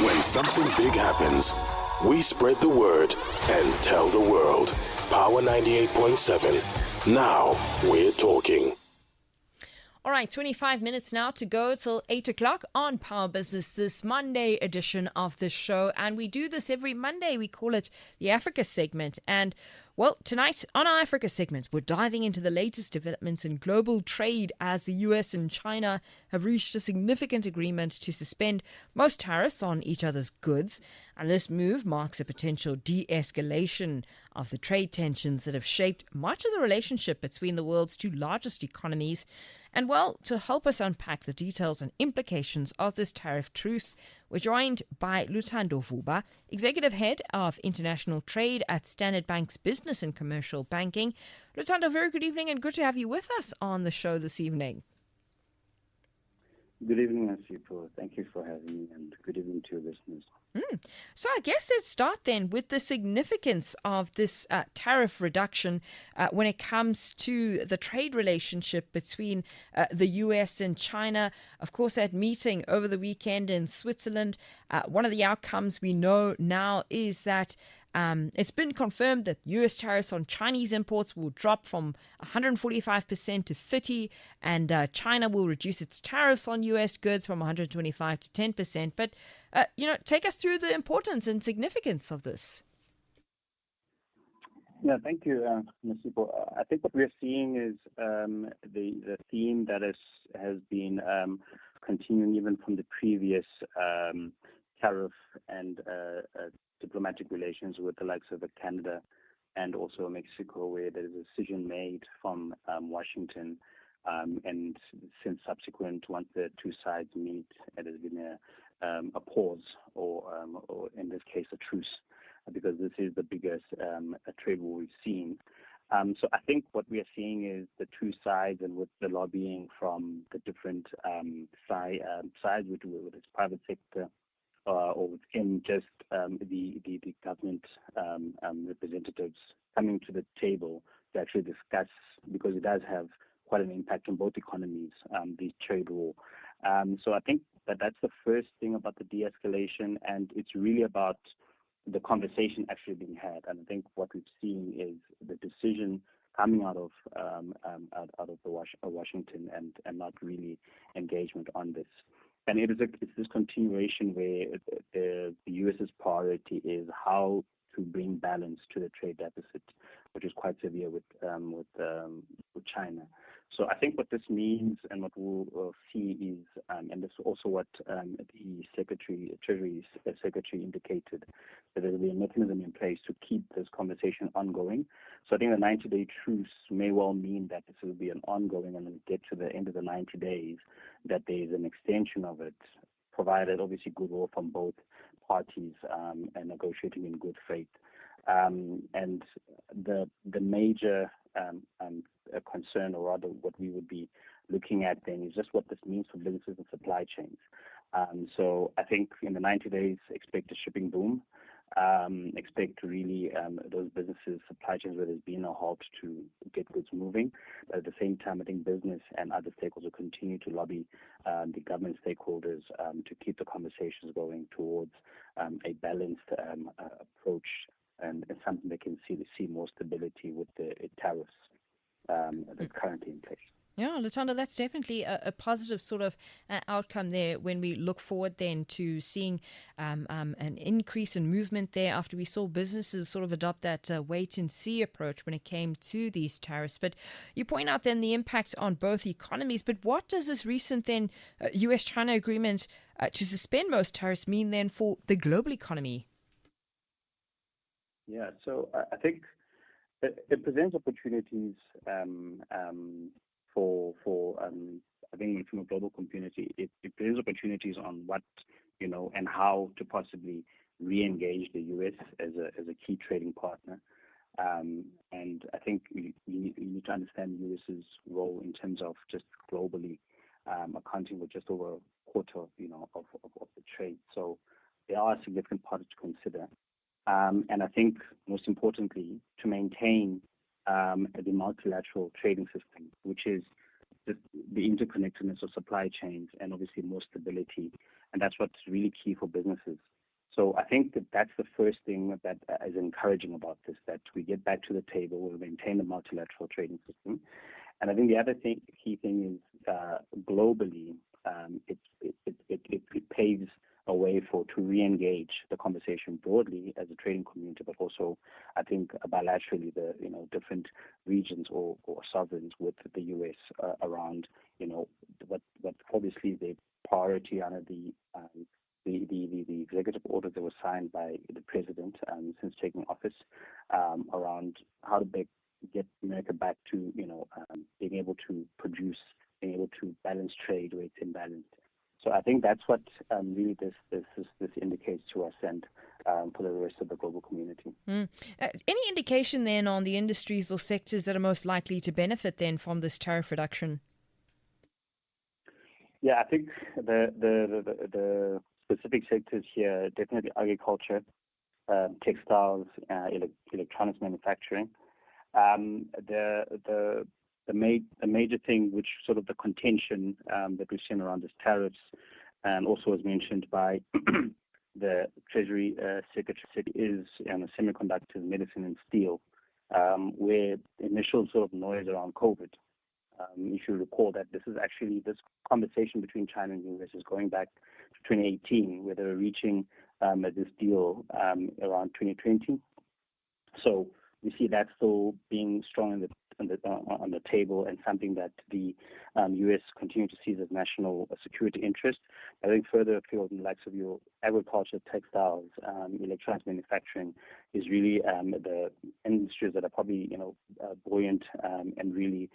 When something big happens, we spread the word and tell the world. Power 98.7. Now we're talking. All right, 25 minutes now to go till 8 o'clock on Power Business, this Monday edition of the show. And we do this every Monday. We call it the Africa segment. And, well, tonight on our Africa segment, we're diving into the latest developments in global trade as the US and China have reached a significant agreement to suspend most tariffs on each other's goods. And this move marks a potential de-escalation of the trade tensions that have shaped much of the relationship between the world's two largest economies. And well, to help us unpack the details and implications of this tariff truce, we're joined by Luthando Vuba, Executive Head of International Trade at Standard Bank's Business and Commercial Banking. Luthando, very good evening and good to have you with us on the show this evening. Good evening, Nosipho. Thank you for having me, and good evening to your listeners. So I guess let's start then with the significance of this tariff reduction when it comes to the trade relationship between the US and China. Of course, that meeting over the weekend in Switzerland, one of the outcomes we know now is that it's been confirmed that US tariffs on Chinese imports will drop from 145% to 30%, and China will reduce its tariffs on US goods from 125 to 10%. But, take us through the importance and significance of this. Yeah, thank you, Nosipho. I think what we're seeing is the theme that has been continuing even from the previous tariff and diplomatic relations with the likes of Canada and also Mexico, where there is a decision made from Washington, and since subsequent, once the two sides meet, it has been a pause or in this case a truce, because this is the biggest trade war we've seen. So I think what we are seeing is the two sides, and with the lobbying from the different sides, with its private sector, or within just the government representatives coming to the table to actually discuss, because it does have quite an impact on both economies, the trade war. So I think that's the first thing about the de-escalation, and it's really about the conversation actually being had. And I think what we've seen is the decision coming out of Washington and not really engagement on this. And it's this continuation where the U.S.'s priority is how to bring balance to the trade deficit, which is quite severe with China. So I think what this means and what we'll see is, and this is also what the Treasury Secretary indicated, that there will be a mechanism in place to keep this conversation ongoing. So I think the 90-day truce may well mean that this will be an ongoing, and when we get to the end of the 90 days, that there is an extension of it, provided obviously goodwill from both parties and negotiating in good faith. And the major concern, or rather what we would be looking at then, is just what this means for businesses and supply chains. So I think in the 90 days, expect a shipping boom. Expect really those businesses, supply chains where there's been a halt, to get goods moving. But at the same time, I think business and other stakeholders will continue to lobby the government stakeholders to keep the conversations going towards a balanced approach and something that can see more stability with the tariffs that's currently in place. Yeah, Luthando, that's definitely a positive sort of outcome there when we look forward then to seeing an increase in movement there after we saw businesses sort of adopt that wait and see approach when it came to these tariffs. But you point out then the impact on both economies. But what does this recent then US-China agreement to suspend most tariffs mean then for the global economy? Yeah, so I think it presents opportunities for I think from a global community, it presents opportunities on what, and how to possibly re-engage the U.S. as a key trading partner. And I think you need to understand the U.S.'s role in terms of just globally accounting for just over a quarter, of the trade. So there are significant parts to consider. And I think most importantly, to maintain the multilateral trading system, which is the interconnectedness of supply chains and obviously more stability. And that's what's really key for businesses. think that that's the first thing that is encouraging about this, that we get back to the table, we'll maintain the multilateral trading system. And I think the other key thing is globally, it paves a way to re-engage the conversation broadly as a trading community, but also I think bilaterally the different regions or sovereigns with the U.S. Around what obviously the priority under the executive order that was signed by the president since taking office around how to get America back to being able to produce, being able to balance trade where it's imbalanced. So I think that's what really this indicates to us and for the rest of the global community. Any indication then on the industries or sectors that are most likely to benefit then from this tariff reduction? Yeah, I think the specific sectors here, definitely agriculture, textiles, electronics manufacturing. The major thing, which sort of the contention that we've seen around these tariffs, and also was mentioned by the Treasury Secretary, is semiconductors, medicine, and steel, where the initial sort of noise around COVID. If you recall that this conversation between China and the US is going back to 2018, where they were reaching this deal around 2020. So we see that still being strong on the table and something that the U.S. continue to see as national security interest. I think further afield in the likes of your agriculture, textiles, electronics manufacturing is really the industries that are probably buoyant and really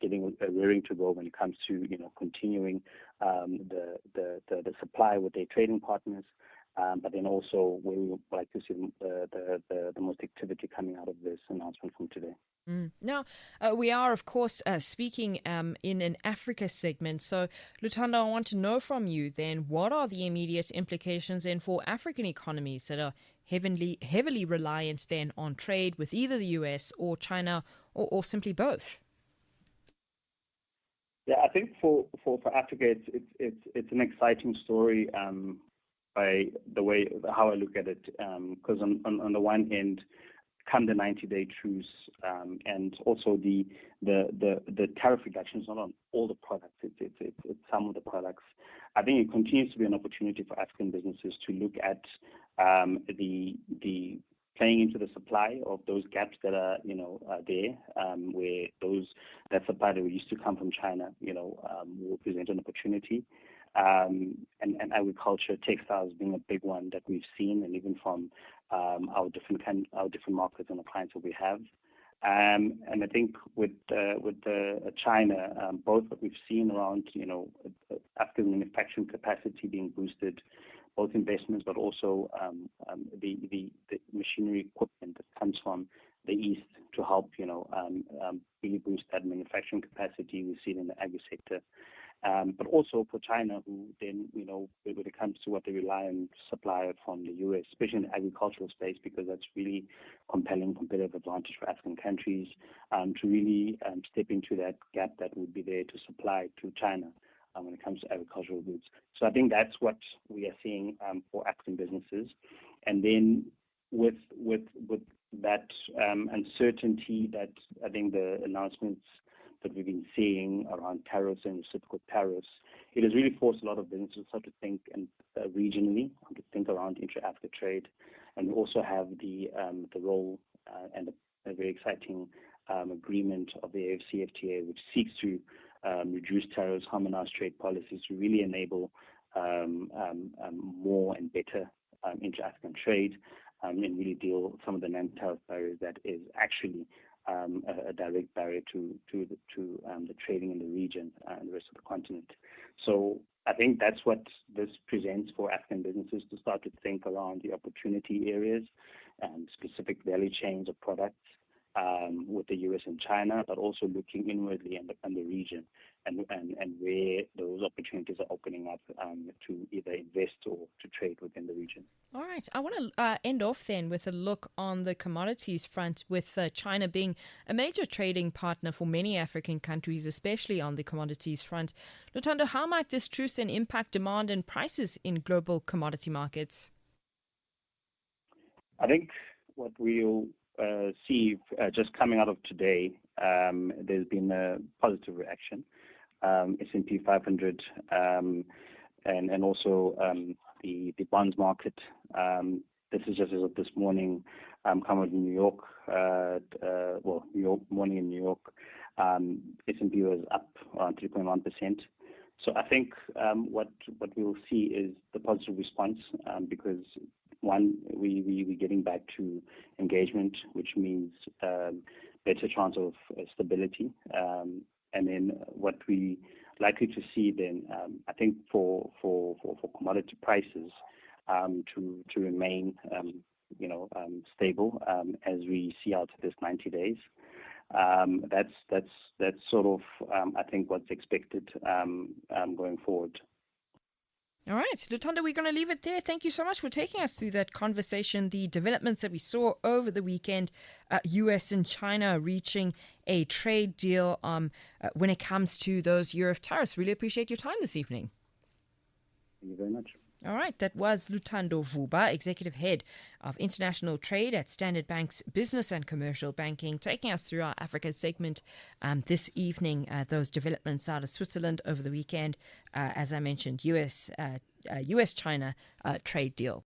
getting rearing to go when it comes to continuing the supply with their trading partners. But then also where we would like to see the most activity coming out of this announcement from today. Now, we are, of course, speaking in an Africa segment. So, Luthando, I want to know from you then, what are the immediate implications then for African economies that are heavily reliant then on trade with either the US or China or simply both? Yeah, I think for Africa, it's an exciting story by the way how I look at it, because on the one hand, come the 90-day truce, and also the tariff reductions not on all the products, it's some of the products. I think it continues to be an opportunity for African businesses to look at the playing into the supply of those gaps that are there, where that supply that used to come from China will present an opportunity. And agriculture, textiles being a big one that we've seen, and even from our different markets and the clients that we have. And I think with China, both what we've seen around African manufacturing capacity being boosted, both investments, but also the machinery equipment that comes from the east to help really boost that manufacturing capacity we've seen in the agri sector. But also for China, who then, when it comes to what they rely on supply from the U.S., especially in the agricultural space, because that's really compelling competitive advantage for African countries to really step into that gap that would be there to supply to China when it comes to agricultural goods. So I think that's what we are seeing for African businesses. And then with that uncertainty that I think the announcements that we've been seeing around tariffs and reciprocal tariffs, it has really forced a lot of businesses to start to think regionally, to think around intra-Africa trade, and we also have the role and a very exciting agreement of the AFCFTA, which seeks to reduce tariffs, harmonize trade policies to really enable more and better intra-African trade, and really deal with some of the non-tariff barriers that is actually a direct barrier to the trading in the region and the rest of the continent. So I think that's what this presents for African businesses to start to think around the opportunity areas and specific value chains of products with the US and China, but also looking inwardly and the region and where those opportunities are opening up to either invest or to trade within the region. All right. I want to end off then with a look on the commodities front, with China being a major trading partner for many African countries, especially on the commodities front. Luthando, how might this truce then impact demand and prices in global commodity markets? I think what we'll see just coming out of today, there's been a positive reaction. S&P 500 and also the bonds market. This is just as of this morning, come out in New York. New York morning in New York, S&P was up around 3.1%. So I think what we will see is the positive response because one, we're getting back to engagement, which means better chance of stability. And then what we likely to see then, I think for commodity prices to remain, stable as we see out this 90 days. That's sort of I think what's expected going forward. All right, Luthando, we're going to leave it there. Thank you so much for taking us through that conversation, the developments that we saw over the weekend, US and China reaching a trade deal when it comes to those Euro tariffs. Really appreciate your time this evening. Thank you very much. All right, that was Luthando Vuba, Executive Head of International Trade at Standard Bank's Business and Commercial Banking, taking us through our Africa segment this evening, those developments out of Switzerland over the weekend, as I mentioned, US-China trade deal.